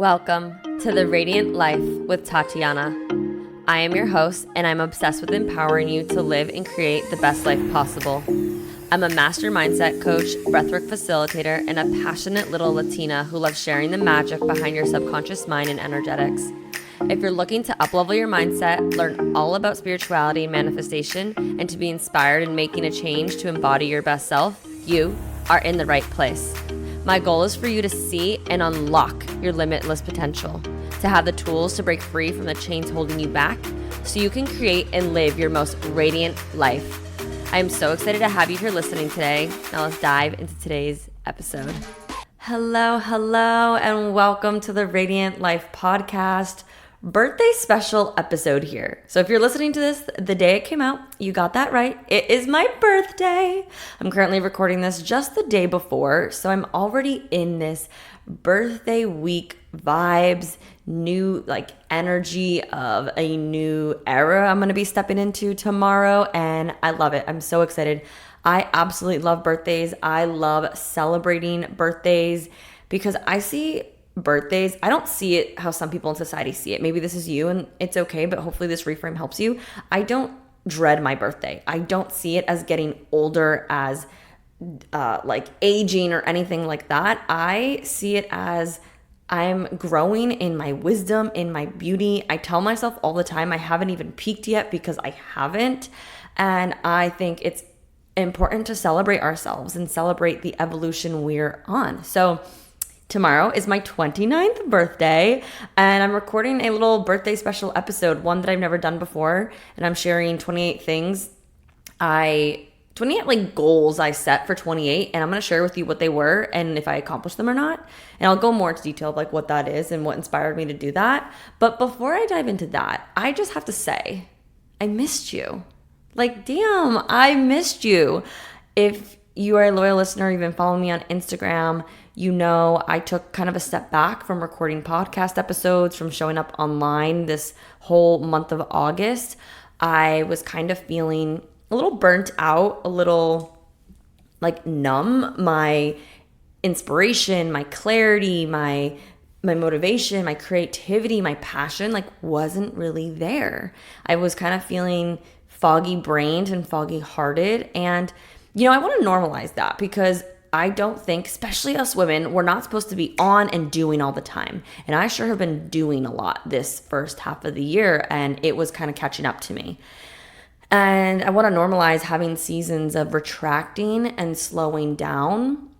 Welcome to the Radiant Life with Tatiana. I am your host, and I'm obsessed with empowering you to live and create the best life possible. I'm a master mindset coach, breathwork facilitator, and a passionate little Latina who loves sharing the magic behind your subconscious mind and energetics. If you're looking to uplevel your mindset, learn all about spirituality and manifestation, and to be inspired in making a change to embody your best self, you are in the right place. My goal is for you to see and unlock your limitless potential, to have the tools to break free from the chains holding you back so you can create and live your most radiant life. I am so excited to have you here listening today. Now let's dive into today's episode. Hello, and welcome to the Radiant Life podcast. Birthday special episode here. So if you're listening to this the day it came out, you got that right. It is my birthday. I'm currently recording this just the day before, so I'm already in this birthday week vibes, new energy of a new era I'm going to be stepping into tomorrow, and I love it. I'm so excited. I absolutely love birthdays. I love celebrating birthdays because I see birthdays, I don't see it how some people in society see it. Maybe this is you and it's okay, but hopefully this reframe helps you. I don't dread my birthday. I don't see it as getting older, as aging or anything like that. I see it as I'm growing in my wisdom, in my beauty. I tell myself all the time I haven't even peaked yet because I haven't. And I think it's important to celebrate ourselves and celebrate the evolution we're on. So tomorrow is my 29th birthday, and I'm recording a little birthday special episode, one that I've never done before, and I'm sharing 28 things 28 goals I set for 28, and I'm going to share with you what they were and if I accomplished them or not. And I'll go more into detail of what that is and what inspired me to do that. But before I dive into that, I just have to say, I missed you. Damn, I missed you. If you are a loyal listener, you've been following me on Instagram, you know I took kind of a step back from recording podcast episodes, from showing up online this whole month of August. I was kind of feeling a little burnt out, a little numb. My inspiration, my clarity, my motivation, my creativity, my passion wasn't really there. I was kind of feeling foggy brained and foggy hearted, and I want to normalize that because I don't think, especially us women, we're not supposed to be on and doing all the time. And I sure have been doing a lot this first half of the year, and it was kind of catching up to me. And I want to normalize having seasons of retracting and slowing down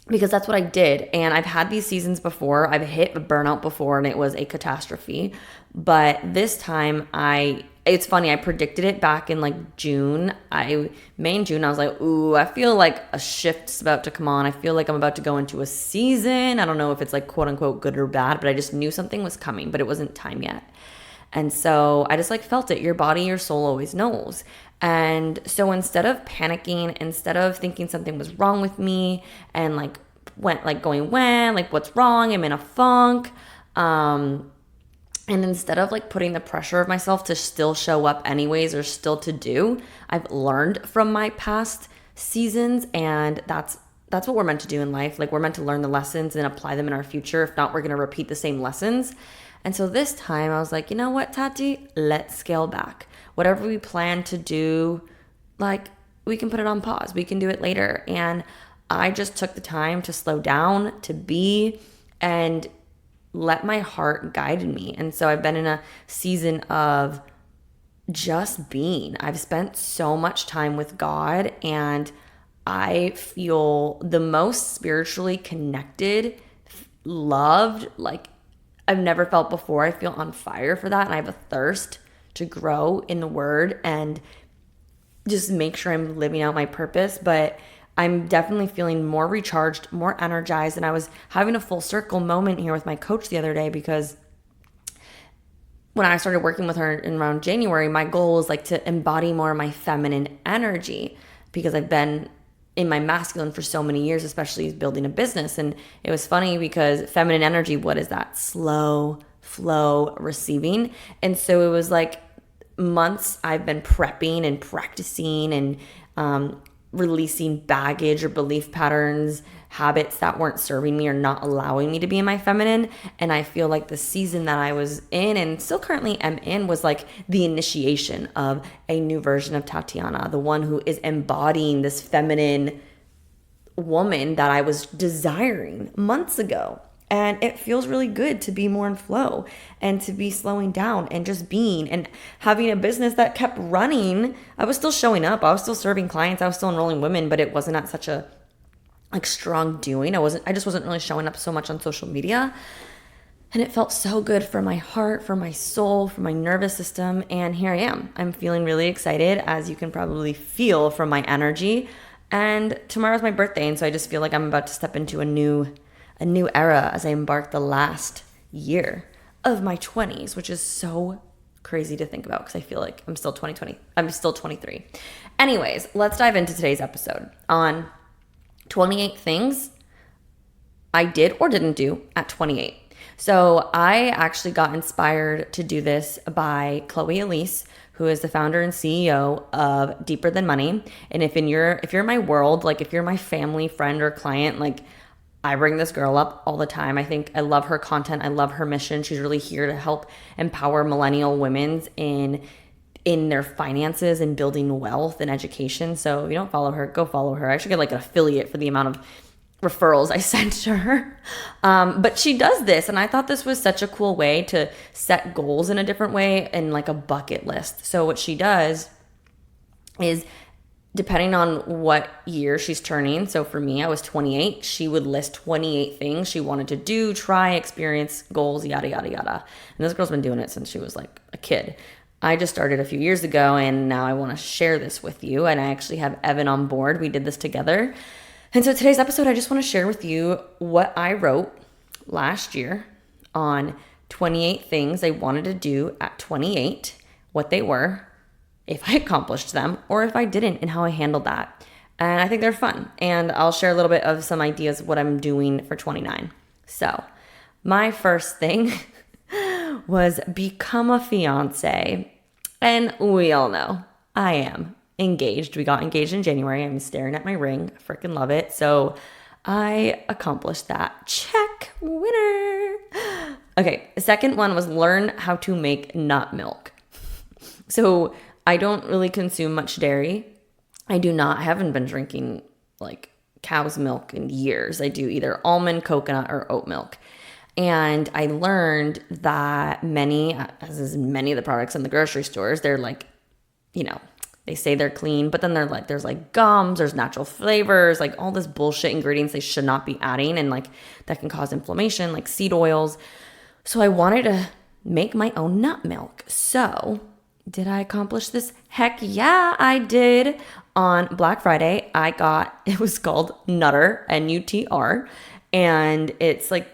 because that's what I did. And I've had these seasons before. I've hit a burnout before, and it was a catastrophe. But this time it's funny, I predicted it back in June. May and June, I was like, ooh, I feel like a shift's about to come on. I feel like I'm about to go into a season. I don't know if it's quote unquote good or bad, but I just knew something was coming, but it wasn't time yet. And so I just felt it. Your body, your soul always knows. And so instead of panicking, instead of thinking something was wrong with me and what's wrong? I'm in a funk. And instead of putting the pressure of myself to still show up anyways or still to do, I've learned from my past seasons, and that's what we're meant to do in life. We're meant to learn the lessons and apply them in our future. If not, we're going to repeat the same lessons. And so this time I was like, you know what, Tati, let's scale back. Whatever we plan to do, we can put it on pause. We can do it later. And I just took the time to slow down, to be, and let my heart guide me. And so I've been in a season of just being. I've spent so much time with God, and I feel the most spiritually connected, loved, I've never felt before. I feel on fire for that, and I have a thirst to grow in the Word and just make sure I'm living out my purpose. But I'm definitely feeling more recharged, more energized. And I was having a full circle moment here with my coach the other day because when I started working with her in around January, my goal was to embody more of my feminine energy because I've been in my masculine for so many years, especially building a business. And it was funny because feminine energy, what is that? Slow flow receiving. And so it was months I've been prepping and practicing and releasing baggage or belief patterns habits that weren't serving me or not allowing me to be in my feminine. And I feel like the season that I was in and still currently am in was like the initiation of a new version of Tatiana, the one who is embodying this feminine woman that I was desiring months ago. And it feels really good to be more in flow and to be slowing down and just being and having a business that kept running. I was still showing up. I was still serving clients. I was still enrolling women, but it wasn't at such a like strong doing. I just wasn't really showing up so much on social media. And it felt so good for my heart, for my soul, for my nervous system. And here I am. I'm feeling really excited, as you can probably feel from my energy. And tomorrow's my birthday. And so I just feel like I'm about to step into a new era as I embark the last year of my 20s, which is so crazy to think about because I feel like I'm still 23. Anyways, let's dive into today's episode on 28 things I did or didn't do at 28. So I actually got inspired to do this by Chloe Elise, who is the founder and CEO of Deeper Than Money. And if you're in my world, like if you're my family, friend, or client, like I bring this girl up all the time. I love her content. I love her mission. She's really here to help empower millennial women in their finances and building wealth and education. So if you don't follow her, go follow her. I should get like an affiliate for the amount of referrals I sent to her. But she does this, and I thought this was such a cool way to set goals in a different way and like a bucket list. So what she does is, depending on what year she's turning, so for me, I was 28, she would list 28 things she wanted to do, try, experience, goals, yada, yada, yada. And this girl's been doing it since she was like a kid. I just started a few years ago, and now I want to share this with you. And I actually have Evan on board. We did this together. And so today's episode, I just want to share with you what I wrote last year on 28 things I wanted to do at 28, what they were, if I accomplished them, or if I didn't, and how I handled that. And I think they're fun. And I'll share a little bit of some ideas of what I'm doing for 29. So my first thing was become a fiance. And we all know I am engaged. We got engaged in January. I'm staring at my ring. I freaking love it. So I accomplished that. Check, winner. Okay, the second one was learn how to make nut milk. So I don't really consume much dairy. I haven't been drinking like cow's milk in years. I do either almond, coconut, or oat milk. And I learned that as is many of the products in the grocery stores, they're like, they say they're clean, but then they're like, there's like gums, there's natural flavors, like all this bullshit ingredients they should not be adding. And like that can cause inflammation, like seed oils. So I wanted to make my own nut milk. So did I accomplish this? Heck yeah, I did. On Black Friday, it was called Nutter, N-U-T-R. And it's like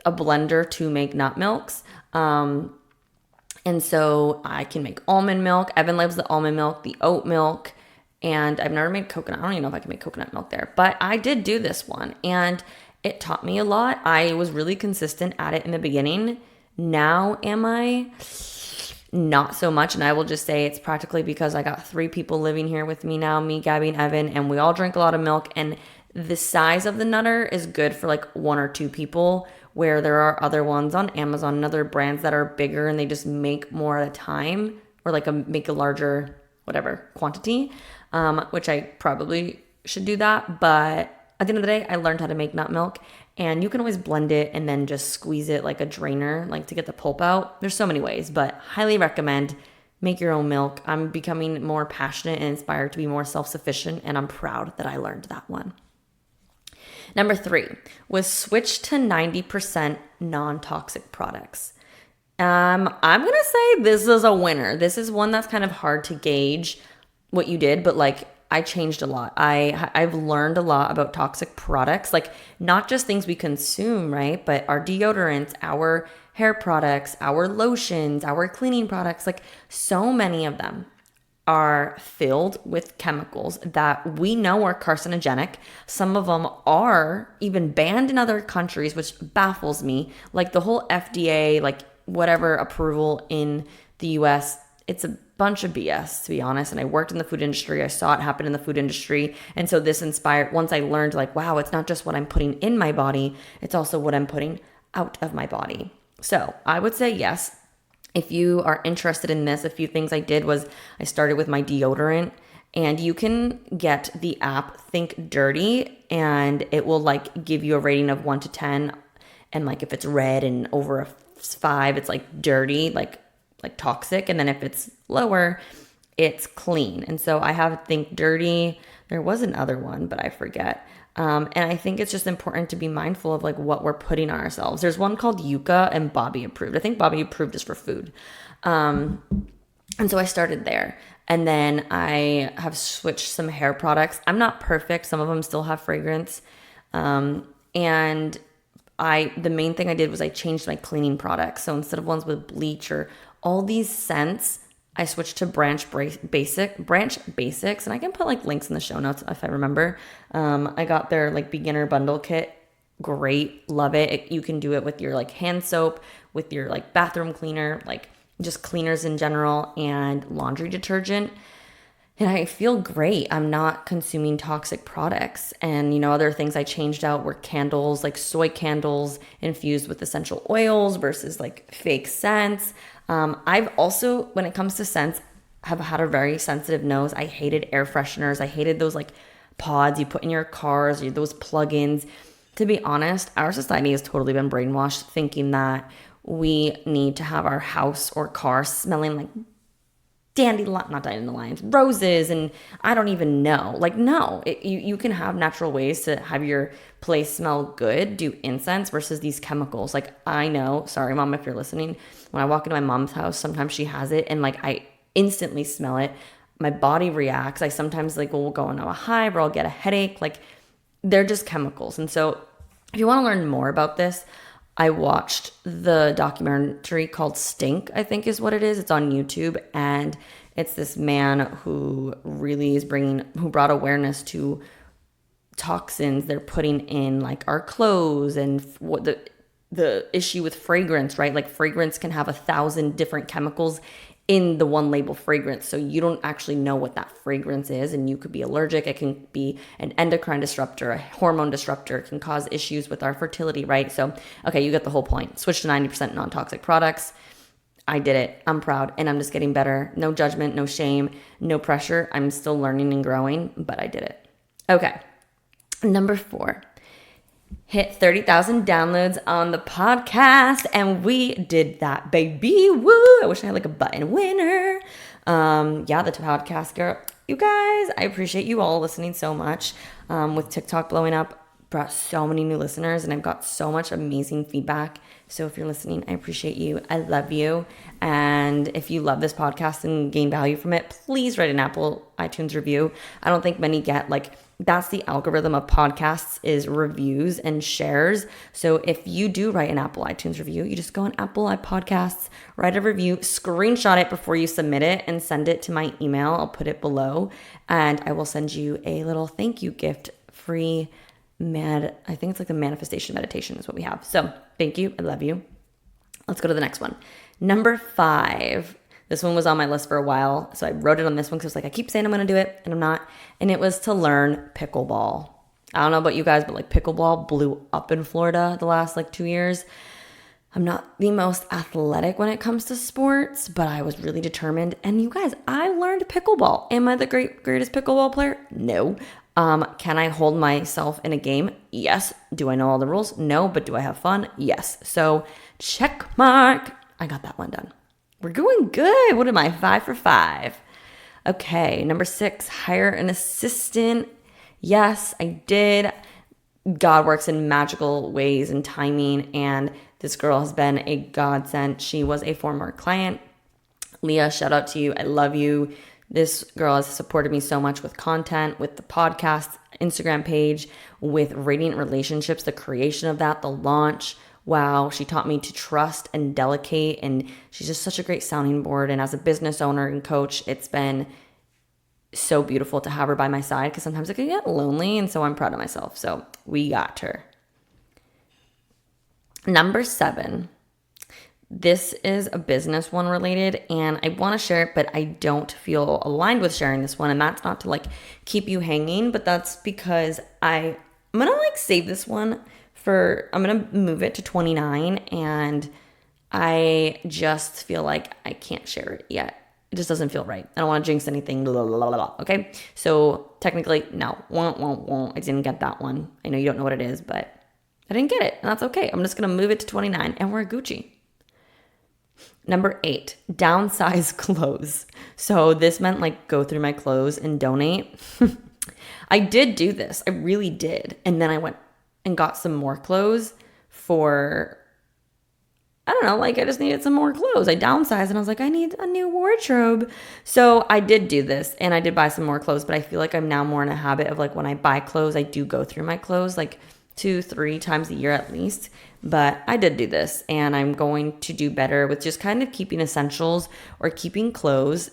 a blender to make nut milks. And so I can make almond milk. Evan loves the almond milk, the oat milk, and I've never made coconut. I don't even know if I can make coconut milk there, but I did do this one and it taught me a lot. I was really consistent at it in the beginning. Now am I? Not so much. And I will just say it's practically because I got 3 people living here with me now, me, Gabby, and Evan, and we all drink a lot of milk. And the size of the Nutter is good for like 1 or 2 people, where there are other ones on Amazon and other brands that are bigger and they just make more at a time, or like make a larger quantity, which I probably should do that. But at the end of the day, I learned how to make nut milk, and you can always blend it and then just squeeze it like a drainer, like to get the pulp out. There's so many ways, but highly recommend make your own milk. I'm becoming more passionate and inspired to be more self-sufficient, and I'm proud that I learned that one. Number 3 was switch to 90% non-toxic products. I'm going to say this is a winner. This is one that's kind of hard to gauge what you did, but like I changed a lot. I've learned a lot about toxic products, like not just things we consume, right? But our deodorants, our hair products, our lotions, our cleaning products, like so many of them are filled with chemicals that we know are carcinogenic. Some of them are even banned in other countries, which baffles me. Like the whole FDA, like whatever approval in the US, it's a bunch of BS, to be honest. And I worked in the food industry. I saw it happen in the food industry. And so this inspired, once I learned like, wow, it's not just what I'm putting in my body, it's also what I'm putting out of my body. So I would say yes. If you are interested in this, a few things I did was I started with my deodorant, and you can get the app Think Dirty, and it will like give you a rating of 1 to 10. And like if it's red and over a 5, it's like dirty, like toxic. And then if it's lower, it's clean. And so I have Think Dirty. There was another one, but I forget. And I think it's just important to be mindful of like what we're putting on ourselves. There's one called Yuka and Bobby Approved. I think Bobby Approved is for food. And so I started there. And then I have switched some hair products. I'm not perfect. Some of them still have fragrance. And the main thing I did was I changed my cleaning products. So instead of ones with bleach or all these scents, I switched to Branch Basics, and I can put like links in the show notes if I remember. I got their like beginner bundle kit. Great, love it. You can do it with your like hand soap, with your like bathroom cleaner, like just cleaners in general, and laundry detergent. And I feel great. I'm not consuming toxic products. And, other things I changed out were candles, like soy candles infused with essential oils versus like fake scents. I've also, when it comes to scents, have had a very sensitive nose. I hated air fresheners. I hated those like pods you put in your cars, or those plugins. To be honest, our society has totally been brainwashed thinking that we need to have our house or car smelling like not dandelions, roses, and I don't even know. Like, no, you can have natural ways to have your place smell good, do incense versus these chemicals. Like, I know, sorry, Mom, if you're listening, when I walk into my mom's house, sometimes she has it, and like, I instantly smell it. My body reacts. I sometimes like will go into a hive or I'll get a headache. Like, they're just chemicals. And so if you want to learn more about this, I watched the documentary called Stink, I think is what it is. It's on YouTube, and it's this man who really is who brought awareness to toxins they're putting in like our clothes, and what the issue with fragrance, right? Like fragrance can have 1,000 different chemicals in the one label fragrance. So you don't actually know what that fragrance is, and you could be allergic. It can be an endocrine disruptor, a hormone disruptor. It can cause issues with our fertility, right? So, okay, you get the whole point. Switch to 90% non-toxic products. I did it. I'm proud, and I'm just getting better. No judgment, no shame, no pressure. I'm still learning and growing, but I did it. Okay. Number 4. Hit 30,000 downloads on the podcast, and we did that, baby. Woo! I wish I had like a button winner. The podcast girl. You guys, I appreciate you all listening so much. With TikTok blowing up, brought so many new listeners, and I've got so much amazing feedback. So if you're listening, I appreciate you. I love you. And if you love this podcast and gain value from it, please write an Apple iTunes review. I don't think many get that's the algorithm of podcasts, is reviews and shares. So if you do write an Apple iTunes review, you just go on Apple iPodcasts, write a review, screenshot it before you submit it, and send it to my email. I'll put it below, and I will send you a little thank you gift, free I think it's like the manifestation meditation is what we have. So thank you. I love you. Let's go to the next one. Number 5. This one was on my list for a while, so I wrote it on this one because I keep saying I'm going to do it, and I'm not. And it was to learn pickleball. I don't know about you guys, but pickleball blew up in Florida the last 2 years. I'm not the most athletic when it comes to sports, but I was really determined. And you guys, I learned pickleball. Am I the greatest pickleball player? No. Can I hold myself in a game? Yes. Do I know all the rules? No. But do I have fun? Yes. So check mark. I got that one done. We're going good. What am I? 5 for 5. Okay. Number 6, hire an assistant. Yes, I did. God works in magical ways and timing, and this girl has been a godsend. She was a former client. Leah, shout out to you. I love you. This girl has supported me so much with content, with the podcast, Instagram page, with Radiant Relationships, the creation of that, the launch. Wow, she taught me to trust and delegate, and she's just such a great sounding board. And as a business owner and coach, it's been so beautiful to have her by my side, because sometimes it can get lonely, and so I'm proud of myself. So we got her. Number 7. This is a business one related, and I want to share it, but I don't feel aligned with sharing this one. And that's not to like keep you hanging, but that's because I'm going to like save this one I'm going to move it to 29, and I just feel like I can't share it yet. It just doesn't feel right. I don't want to jinx anything. Blah, blah, blah, blah. Okay. So technically, no, I didn't get that one. I know you don't know what it is, but I didn't get it, and that's okay. I'm just going to move it to 29, and we're Gucci. Number 8, downsize clothes. So this meant like go through my clothes and donate. I did do this. I really did. And then I went and got some more clothes for, I don't know, like I just needed some more clothes. I downsized and I was like, I need a new wardrobe. So I did do this and I did buy some more clothes, but I feel like I'm now more in a habit of like when I buy clothes, I do go through my clothes like 2-3 times a year at least. But I did do this, and I'm going to do better with just kind of keeping essentials or keeping clothes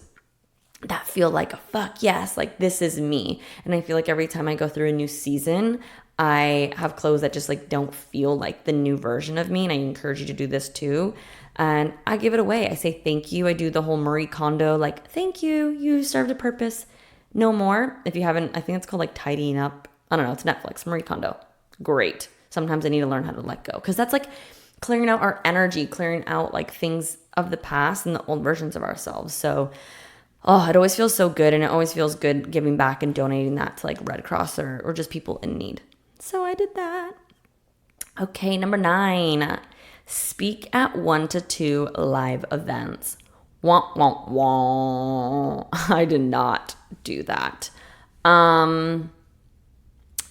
that feel like a fuck yes, like this is me. And I feel like every time I go through a new season, I have clothes that just like don't feel like the new version of me. And I encourage you to do this too. And I give it away. I say thank you. I do the whole Marie Kondo, like, thank you, you served a purpose. No more. If you haven't, I think it's called like tidying up. I don't know. It's Netflix, Marie Kondo. Great. Sometimes I need to learn how to let go, because that's like clearing out our energy, clearing out like things of the past and the old versions of ourselves. So, it always feels so good, and it always feels good giving back and donating that to like Red Cross or just people in need. So I did that. Okay, number 9, speak at 1 to 2 live events. Wah, wah, wah. I did not do that.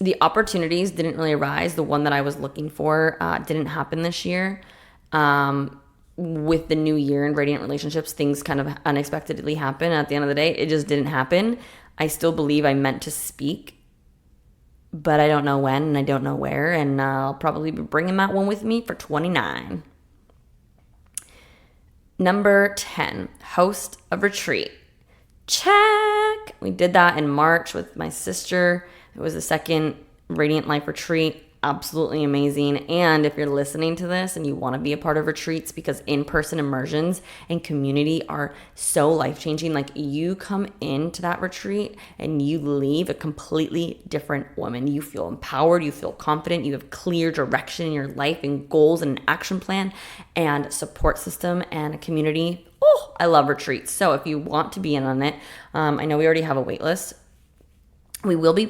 The opportunities didn't really arise. The one that I was looking for didn't happen this year. With the new year and Radiant Relationships, things kind of unexpectedly happen. At the end of the day, it just didn't happen. I still believe I meant to speak, but I don't know when and I don't know where. And I'll probably be bringing that one with me for 29. Number 10, host a retreat. Check. We did that in March with my sister. It was the second Radiant Life retreat. Absolutely amazing. And if you're listening to this and you want to be a part of retreats, because in-person immersions and community are so life-changing, like you come into that retreat and you leave a completely different woman. You feel empowered, you feel confident, you have clear direction in your life and goals and an action plan and support system and a community. Oh, I love retreats. So if you want to be in on it, I know we already have a wait list. We will be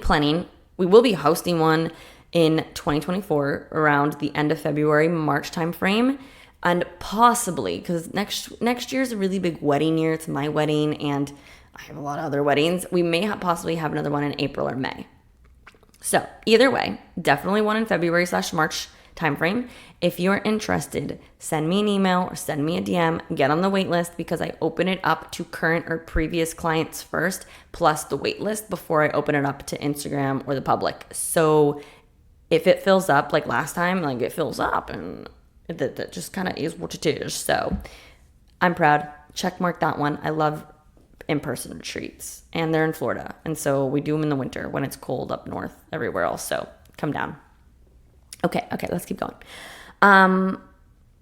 hosting one in 2024 around the end of February, March timeframe, and possibly, because next year is a really big wedding year. It's my wedding, and I have a lot of other weddings. We may possibly have another one in April or May. So either way, definitely one in February/March timeframe. If you're interested, send me an email or send me a DM, get on the wait list, because I open it up to current or previous clients first, plus the wait list before I open it up to Instagram or the public. So if it fills up like last time, like it fills up, and that just kind of is what it is. So I'm proud. Check mark that one. I love in-person retreats, and they're in Florida. And so we do them in the winter when it's cold up north everywhere else. So come down. Okay, let's keep going. Number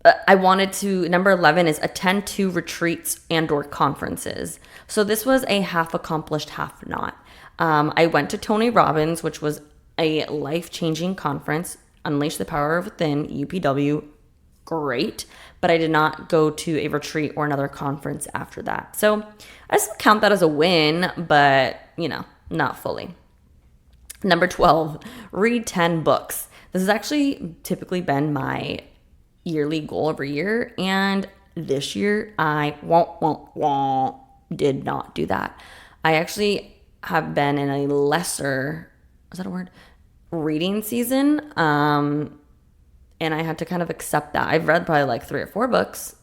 11 is attend 2 retreats and or conferences. So this was a half accomplished, half not. I went to Tony Robbins, which was a life-changing conference, Unleash the Power Within, UPW, great. But I did not go to a retreat or another conference after that. So I still count that as a win, but, not fully. Number 12, read 10 books. This has actually typically been my yearly goal every year. And this year, I did not do that. I actually have been in a lesser, is that a word? Reading season. And I had to kind of accept that. I've read probably like 3 or 4 books.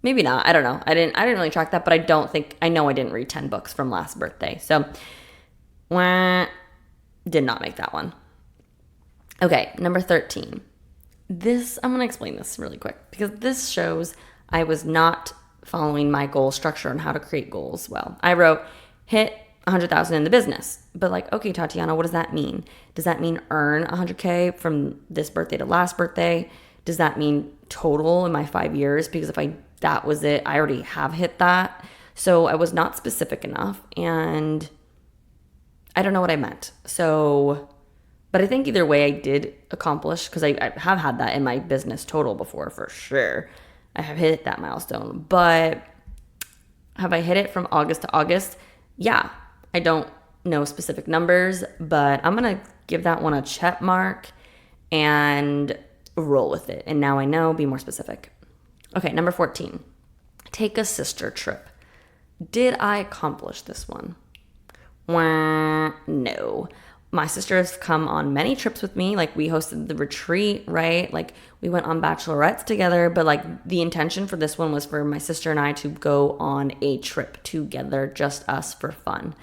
Maybe not. I don't know. I didn't really track that, but I know I didn't read 10 books from last birthday. So, did not make that one. Okay, number 13. I'm going to explain this really quick, because this shows I was not following my goal structure on how to create goals well. I wrote, hit 100,000 in the business. But like, okay, Tatiana, what does that mean? Does that mean earn 100K from this birthday to last birthday? Does that mean total in my 5 years? Because if that was it, I already have hit that. So I was not specific enough, and I don't know what I meant. So, but I think either way I did accomplish, because I have had that in my business total before for sure. I have hit that milestone, but have I hit it from August to August? Yeah, I don't know specific numbers, but I'm going to give that one a check mark and roll with it. And now I know, be more specific. Okay, number 14, take a sister trip. Did I accomplish this one? No. My sister has come on many trips with me. Like, we hosted the retreat, right? Like, we went on bachelorettes together, but like the intention for this one was for my sister and I to go on a trip together, just us, for fun.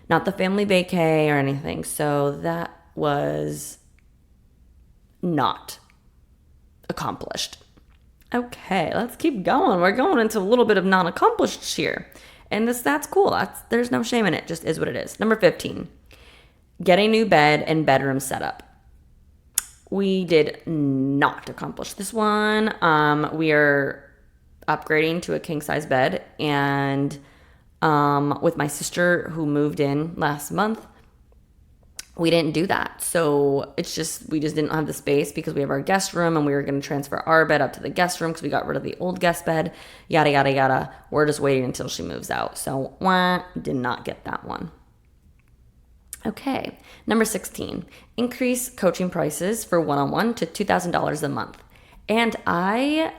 Not the family vacay or anything. So that was not accomplished. Okay, let's keep going. We're going into a little bit of non-accomplished here. And that's cool. There's no shame in it. Just is what it is. Number 15, get a new bed and bedroom setup. We did not accomplish this one. We are upgrading to a king size bed, and with my sister who moved in last month, we didn't do that. So we just didn't have the space because we have our guest room, and we were going to transfer our bed up to the guest room because we got rid of the old guest bed, yada, yada, yada. We're just waiting until she moves out. So did not get that one. Okay, number 16, increase coaching prices for one-on-one to $2,000 a month. And I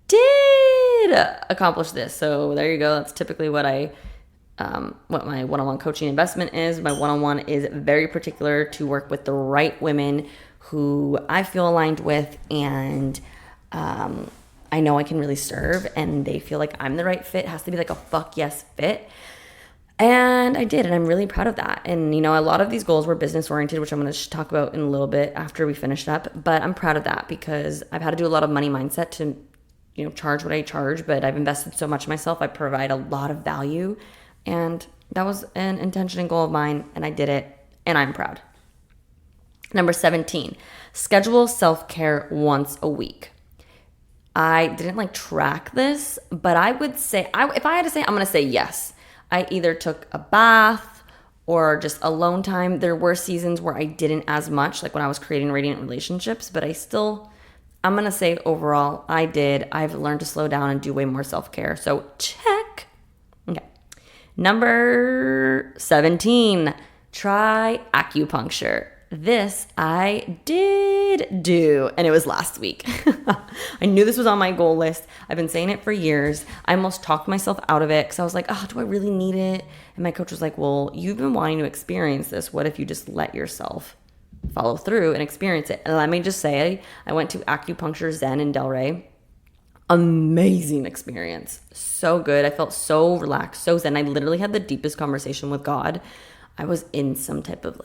did accomplish this. So there you go. That's typically what my one-on-one coaching investment is. My one-on-one is very particular to work with the right women who I feel aligned with, and I know I can really serve, and they feel like I'm the right fit. It has to be like a fuck yes fit. And I did, and I'm really proud of that. And, a lot of these goals were business oriented, which I'm going to talk about in a little bit after we finish up. But I'm proud of that because I've had to do a lot of money mindset to, charge what I charge. But I've invested so much in myself. I provide a lot of value. And that was an intention and goal of mine, and I did it, and I'm proud. Number 17, schedule self-care once a week. I didn't track this, but I would say, if I had to say, I'm going to say yes. I either took a bath or just alone time. There were seasons where I didn't as much, like when I was creating Radiant Relationships, but I'm going to say overall, I did. I've learned to slow down and do way more self-care. So check. Okay. Number 17, try acupuncture. This I did do, and it was last week. I knew this was on my goal list. I've been saying it for years. I almost talked myself out of it because I was like, do I really need it? And my coach was like, well, you've been wanting to experience this. What if you just let yourself follow through and experience it? And let me just say, I went to Acupuncture Zen in Delray. Amazing experience. So good. I felt so relaxed, so zen. I literally had the deepest conversation with God. I was in some type of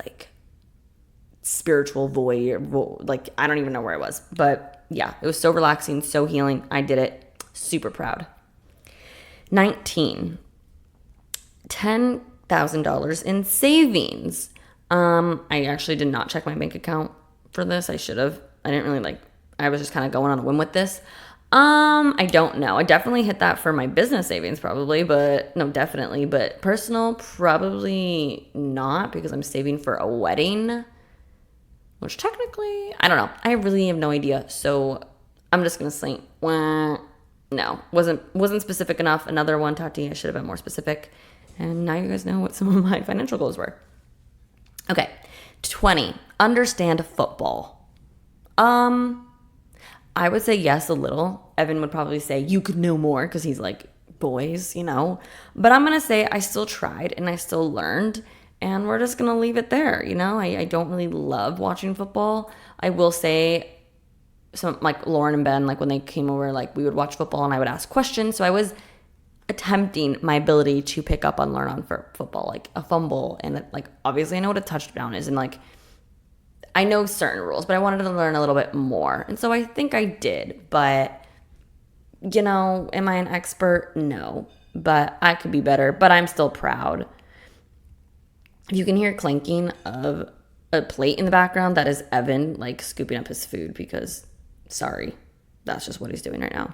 spiritual void, or I don't even know where I was, but yeah, it was so relaxing, so healing. I did it. Super proud. 19, $10,000 in savings. I actually did not check my bank account for this. I should have. I didn't really I was just kind of going on a whim with this. I don't know. I definitely hit that for my business savings probably, but personal probably not, because I'm saving for a wedding, which technically, I don't know. I really have no idea. So I'm just going to say, no, wasn't specific enough. Another one, Tati, I should have been more specific. And now you guys know what some of my financial goals were. Okay. 20, understand football. I would say yes, a little. Evan would probably say you could know more because he's boys, But I'm going to say I still tried and I still learned. And we're just going to leave it there, I don't really love watching football. I will say, some Lauren and Ben, when they came over, we would watch football and I would ask questions. So I was attempting my ability to pick up and learn on football, a fumble. And obviously I know what a touchdown is. And I know certain rules, but I wanted to learn a little bit more. And so I think I did. But, am I an expert? No. But I could be better. But I'm still proud. If you can hear clanking of a plate in the background, that is Evan, scooping up his food because, sorry, that's just what he's doing right now.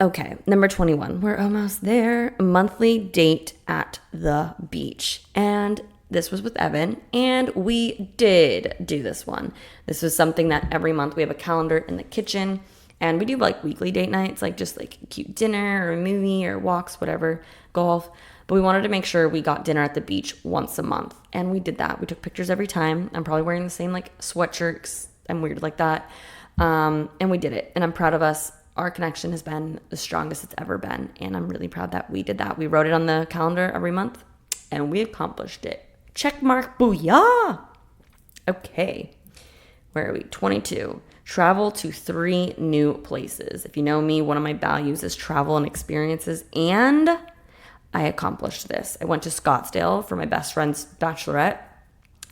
Okay, number 21. We're almost there. Monthly date at the beach. And this was with Evan, and we did do this one. This was something that every month we have a calendar in the kitchen, and we do like weekly date nights, like just like a cute dinner or a movie or walks, whatever, golf. But we wanted to make sure we got dinner at the beach once a month, and we did that. We took pictures every time. I'm probably wearing the same like sweatshirts. I'm weird like that. And we did it, and I'm proud of us. Our connection has been the strongest it's ever been, and I'm really proud that we did that. We wrote it on the calendar every month, and we accomplished it. Check mark, booyah! Okay, where are we? 22. Travel to 3 new places. If you know me, one of my values is travel and experiences, and I accomplished this. I went to Scottsdale for my best friend's bachelorette,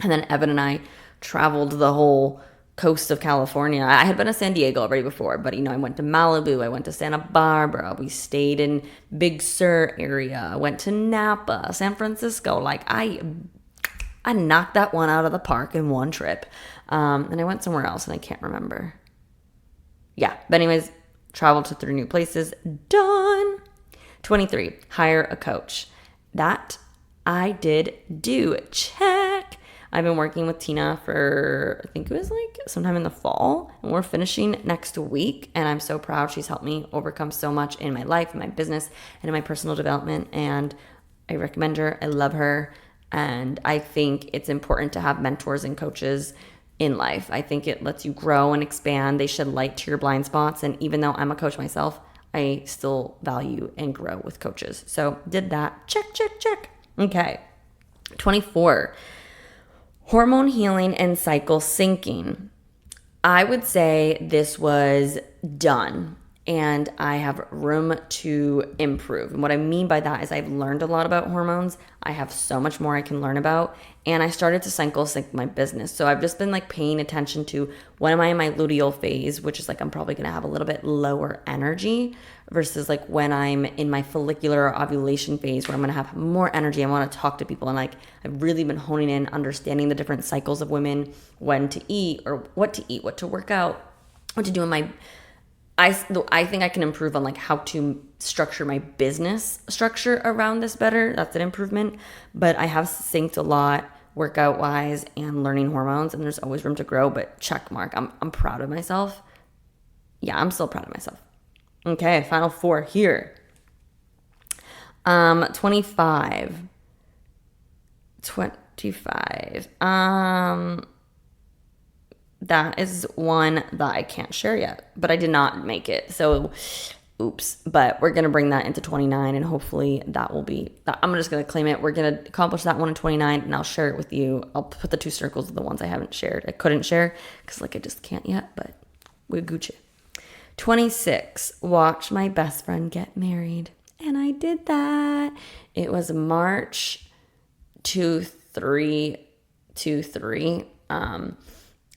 and then Evan and I traveled the whole coast of California. I had been to San Diego already before, but I went to Malibu, I went to Santa Barbara, we stayed in Big Sur area, I went to Napa, San Francisco. Like I knocked that one out of the park in one trip. And I went somewhere else and I can't remember. Yeah, but anyways, traveled to 3 new places. Done. 23, hire a coach. That I did do. Check. I've been working with Tina for, I think it was like sometime in the fall, and we're finishing next week, and I'm so proud. She's helped me overcome so much in my life, in my business, and in my personal development, and I recommend her. I love her, and I think it's important to have mentors and coaches in life. I think it lets you grow and expand. They shed light to your blind spots, and even though I'm a coach myself, I still value and grow with coaches. So did that. Check, check, check. Okay. 24. Hormone healing and cycle syncing. I would say this was done, and I have room to improve. And what I mean by that is I've learned a lot about hormones. I have so much more I can learn about, and I started to cycle sync my business. So I've just been like paying attention to when am I in my luteal phase, which is like I'm probably going to have a little bit lower energy, versus like when I'm in my follicular ovulation phase where I'm going to have more energy. I want to talk to people, and like I've really been honing in, understanding the different cycles of women, when to eat or what to eat, what to work out, what to do in my I think I can improve on like how to structure my business structure around this better. That's an improvement. But I have synced a lot workout wise and learning hormones, and there's always room to grow, but check mark. I'm proud of myself. Yeah, I'm still proud of myself. Okay, final 4 here. 25. That is one that I can't share yet, but I did not make it. So, oops. But we're going to bring that into 29, and hopefully that will be, I'm just going to claim it. We're going to accomplish that one in 29, and I'll share it with you. I'll put the 2 circles of the ones I haven't shared. I couldn't share because like I just can't yet, but we're Gucci. 26, watch my best friend get married. And I did that. It was March 23.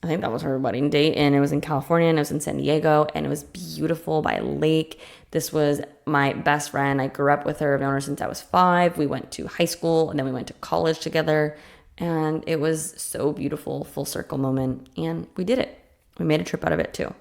I think that was her wedding date, and it was in California, and it was in San Diego, and it was beautiful by a lake. This was my best friend. I grew up with her. I've known her since I was 5. We went to high school, and then we went to college together, and it was so beautiful, full circle moment, and we did it. We made a trip out of it too.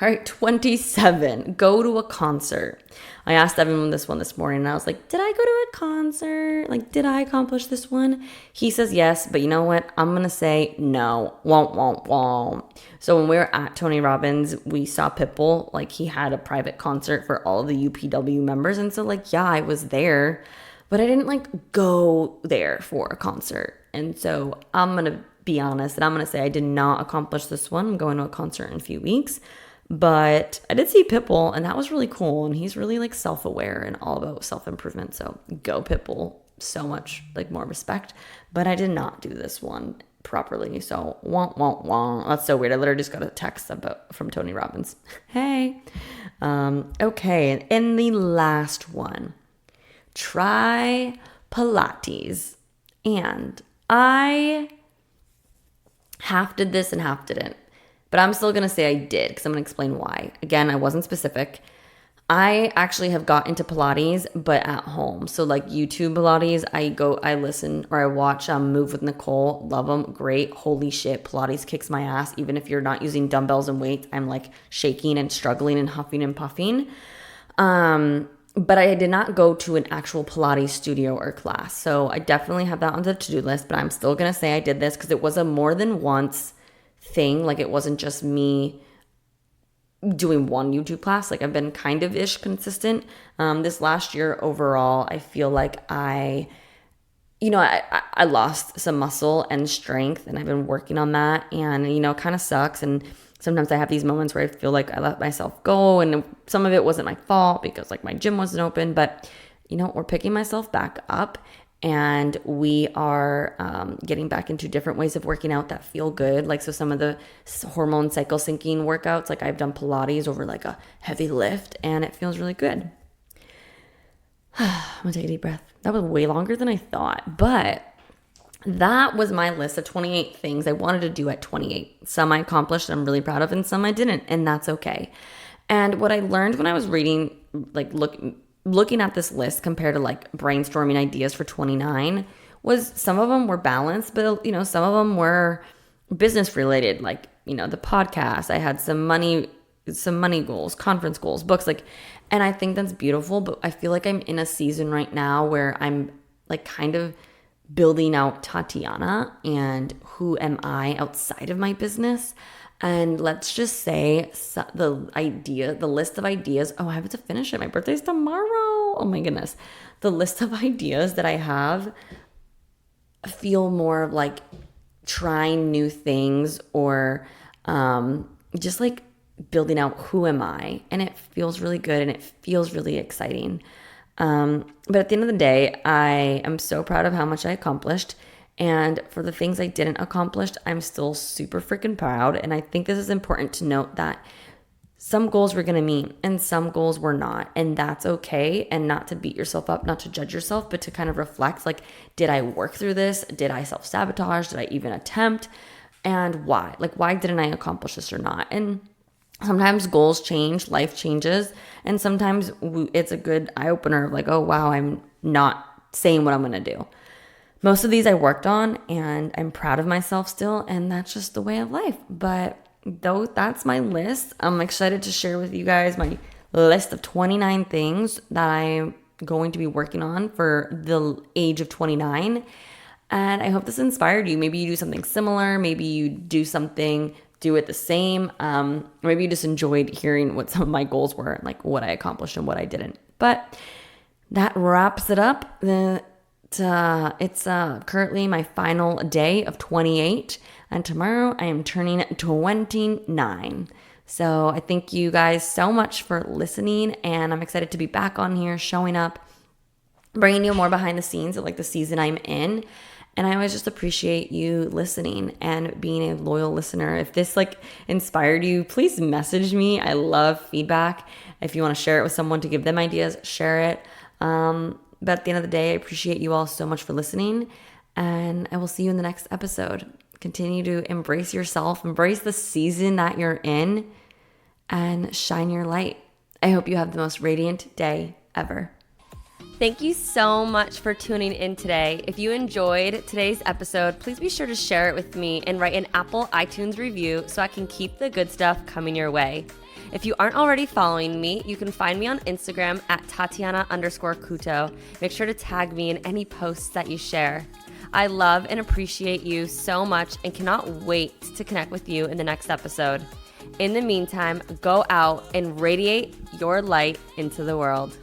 All right, 27, go to a concert. I asked Evan this morning, and I was like, did I go to a concert? Like, did I accomplish this one? He says yes, but you know what? I'm going to say no. Won't. So when we were at Tony Robbins, we saw Pitbull. Like, he had a private concert for all of the UPW members. And so, like, yeah, I was there, but I didn't, like, go there for a concert. And so I'm going to be honest, and I'm going to say I did not accomplish this one. I'm going to a concert in a few weeks. But I did see Pitbull, and that was really cool. And he's really like self-aware and all about self-improvement. So go Pitbull. So much like more respect. But I did not do this one properly. So won't. That's so weird. I literally just got a text from Tony Robbins. Hey. Okay. And the last one. Try Pilates. And I half did this and half didn't. But I'm still going to say I did because I'm going to explain why. Again, I wasn't specific. I actually have got into Pilates, but at home. So like YouTube Pilates, I listen or I watch Move with Nicole. Love them. Great. Holy shit. Pilates kicks my ass. Even if you're not using dumbbells and weights, I'm like shaking and struggling and huffing and puffing. But I did not go to an actual Pilates studio or class. So I definitely have that on the to-do list, but I'm still going to say I did this because it was a more than once thing. Like it wasn't just me doing one YouTube class. Like I've been kind of ish consistent. This last year overall, I feel like I lost some muscle and strength, and I've been working on that, and it kind of sucks. And sometimes I have these moments where I feel like I let myself go, and some of it wasn't my fault because like my gym wasn't open, but we're picking myself back up, and we are getting back into different ways of working out that feel good. Like, so some of the hormone cycle syncing workouts, like I've done Pilates over like a heavy lift, and it feels really good. I'm gonna take a deep breath. That was way longer than I thought, but that was my list of 28 things I wanted to do at 28. Some I accomplished, I'm really proud of, and some I didn't, and that's okay. And what I learned when I was reading, like looking at this list compared to like brainstorming ideas for 29, was some of them were balanced, but some of them were business related, like the podcast. I had some money goals, conference goals, books, and I think that's beautiful. But I feel like I'm in a season right now where I'm like kind of building out Tatiana and who am I outside of my business. And let's just say the list of ideas. Oh, I have to finish it. My birthday's tomorrow. Oh my goodness. The list of ideas that I have feel more like trying new things or just like building out who am I. And it feels really good and it feels really exciting. But at the end of the day, I am so proud of how much I accomplished. And for the things I didn't accomplish, I'm still super freaking proud. And I think this is important to note that some goals we're going to meet and some goals we're not. And that's okay. And not to beat yourself up, not to judge yourself, but to kind of reflect, like, did I work through this? Did I self-sabotage? Did I even attempt? And why? Like, why didn't I accomplish this or not? And sometimes goals change, life changes. And sometimes it's a good eye-opener of like, oh, wow, I'm not saying what I'm going to do. Most of these I worked on, and I'm proud of myself still, and that's just the way of life. But that's my list. I'm excited to share with you guys my list of 29 things that I'm going to be working on for the age of 29. And I hope this inspired you. Maybe you do something similar. Maybe you do it the same. Maybe you just enjoyed hearing what some of my goals were, like what I accomplished and what I didn't. But that wraps it up. It's currently my final day of 28, and tomorrow I am turning 29. So I thank you guys so much for listening, and I'm excited to be back on here, showing up, bringing you more behind the scenes of like the season I'm in. And I always just appreciate you listening and being a loyal listener. If this like inspired you, please message me. I love feedback. If you want to share it with someone to give them ideas, share it. But at the end of the day, I appreciate you all so much for listening, and I will see you in the next episode. Continue to embrace yourself, embrace the season that you're in, and shine your light. I hope you have the most radiant day ever. Thank you so much for tuning in today. If you enjoyed today's episode, please be sure to share it with me and write an Apple iTunes review so I can keep the good stuff coming your way. If you aren't already following me, you can find me on Instagram at Tatiana_Kuto. Make sure to tag me in any posts that you share. I love and appreciate you so much and cannot wait to connect with you in the next episode. In the meantime, go out and radiate your light into the world.